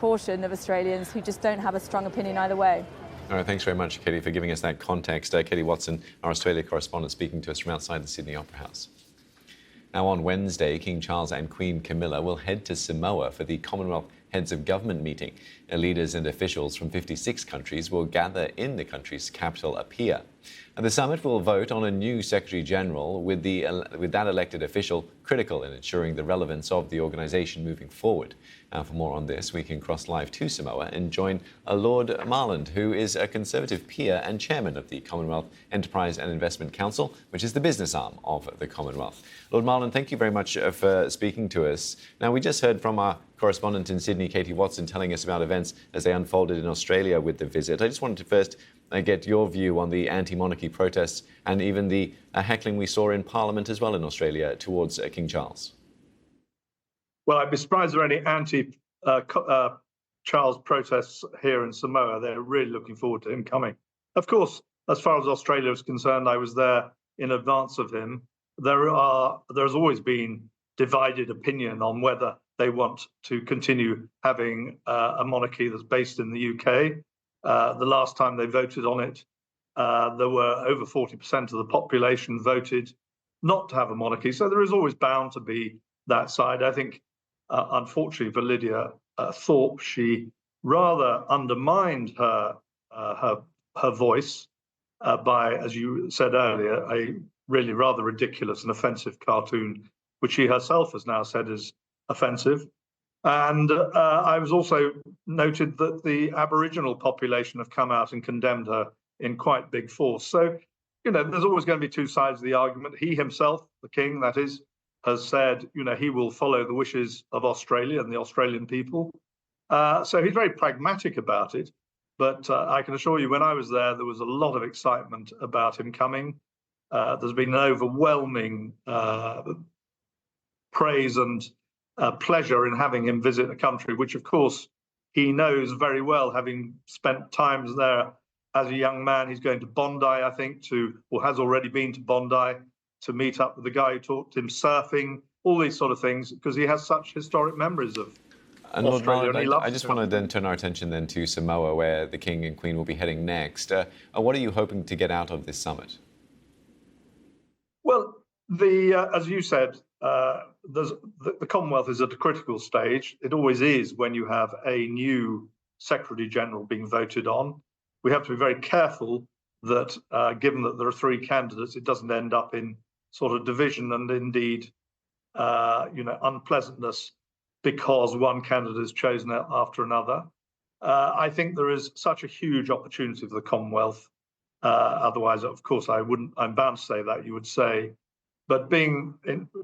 portion of Australians who just don't have a strong opinion either way. All right, thanks very much, Katie, for giving us that context. Katie Watson, our Australia correspondent, speaking to us from outside the Sydney Opera House. Now, on Wednesday, King Charles and Queen Camilla will head to Samoa for the Commonwealth Heads of Government meeting. Leaders and officials from 56 countries will gather in the country's capital, Apia. And the summit will vote on a new Secretary-General, with that elected official critical in ensuring the relevance of the organisation moving forward. Now, for more on this, we can cross live to Samoa and join Lord Marland, who is a Conservative peer and chairman of the Commonwealth Enterprise and Investment Council, which is the business arm of the Commonwealth. Lord Marland, thank you very much for speaking to us. Now, we just heard from our correspondent in Sydney, Katie Watson, telling us about events as they unfolded in Australia with the visit. I just wanted to first get your view on the anti-monarchy protests and even the heckling we saw in Parliament as well in Australia towards King Charles. Well, I'd be surprised there are any anti-Charles protests here in Samoa. They're really looking forward to him coming. Of course, as far as Australia is concerned, I was there in advance of him. There's always been divided opinion on whether they want to continue having a monarchy that's based in the UK. The last time they voted on it, there were over 40% of the population voted not to have a monarchy. So there is always bound to be that side. I think, unfortunately for Lydia Thorpe, she rather undermined her voice by, as you said earlier, a really rather ridiculous and offensive cartoon, which she herself has now said is offensive. And I was also noted that the Aboriginal population have come out and condemned her in quite big force. So, you know, there's always going to be two sides of the argument. He himself, the king, that is, has said, you know, he will follow the wishes of Australia and the Australian people. So he's very pragmatic about it. But I can assure you, when I was there was a lot of excitement about him coming. There's been an overwhelming praise and pleasure in having him visit the country, which, of course, he knows very well, having spent times there as a young man. He's going to Bondi, I think, or has already been to Bondi, to meet up with the guy who taught him surfing, all these sort of things, because he has such historic memories of Australia. And I just want to then turn our attention then to Samoa, where the King and Queen will be heading next. What are you hoping to get out of this summit? Well, as you said, the Commonwealth is at a critical stage. It always is when you have a new Secretary-General being voted on. We have to be very careful that, given that there are three candidates, it doesn't end up in sort of division and indeed, unpleasantness because one candidate is chosen after another. I think there is such a huge opportunity for the Commonwealth. Otherwise, of course, I'm bound to say that, you would say. But being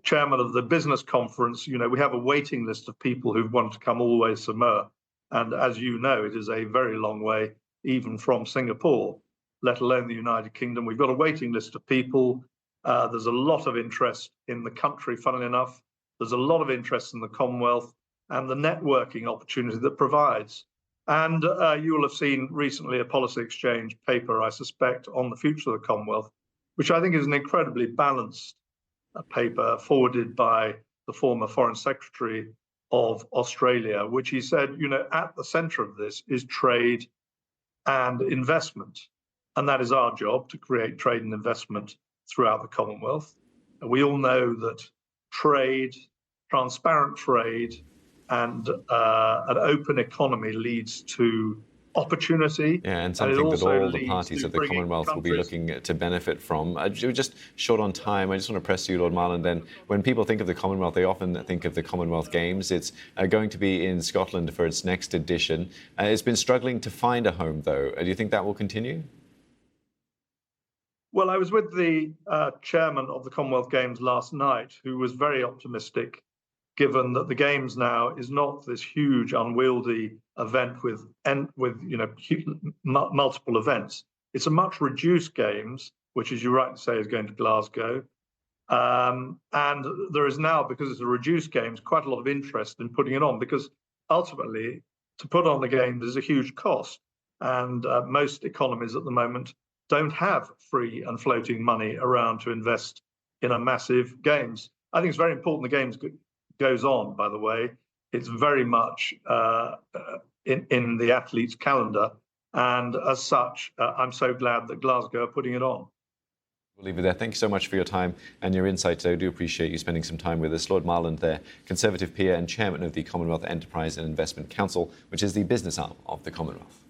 chairman of the business conference, you know, we have a waiting list of people who want to come all the way to Samoa. And as you know, it is a very long way, even from Singapore, let alone the United Kingdom. We've got a waiting list of people. There's a lot of interest in the country, funnily enough. There's a lot of interest in the Commonwealth and the networking opportunity that provides. And you will have seen recently a policy exchange paper, I suspect, on the future of the Commonwealth, which I think is an incredibly balanced paper forwarded by the former Foreign Secretary of Australia, which he said, you know, at the center of this is trade and investment. And that is our job, to create trade and investment throughout the Commonwealth. And we all know that trade, transparent trade, and an open economy leads to opportunity. Yeah, and something that all the parties of the Commonwealth will be looking to benefit from. Just short on time, I just want to press you, Lord Marland, then. When people think of the Commonwealth, they often think of the Commonwealth Games. It's going to be in Scotland for its next edition. It's been struggling to find a home, though. Do you think that will continue? Well, I was with the chairman of the Commonwealth Games last night, who was very optimistic, given that the Games now is not this huge, unwieldy event with multiple events. It's a much reduced Games, which, as you rightly say, is going to Glasgow. And there is now, because it's a reduced Games, quite a lot of interest in putting it on, because ultimately, to put on the Games is a huge cost. And most economies at the moment don't have free and floating money around to invest in a massive Games. I think it's very important the Games goes on, by the way. It's very much in the athlete's calendar. And as such, I'm so glad that Glasgow are putting it on. We'll leave it there. Thank you so much for your time and your insight today. I do appreciate you spending some time with us. Lord Marland there, Conservative peer and chairman of the Commonwealth Enterprise and Investment Council, which is the business arm of the Commonwealth.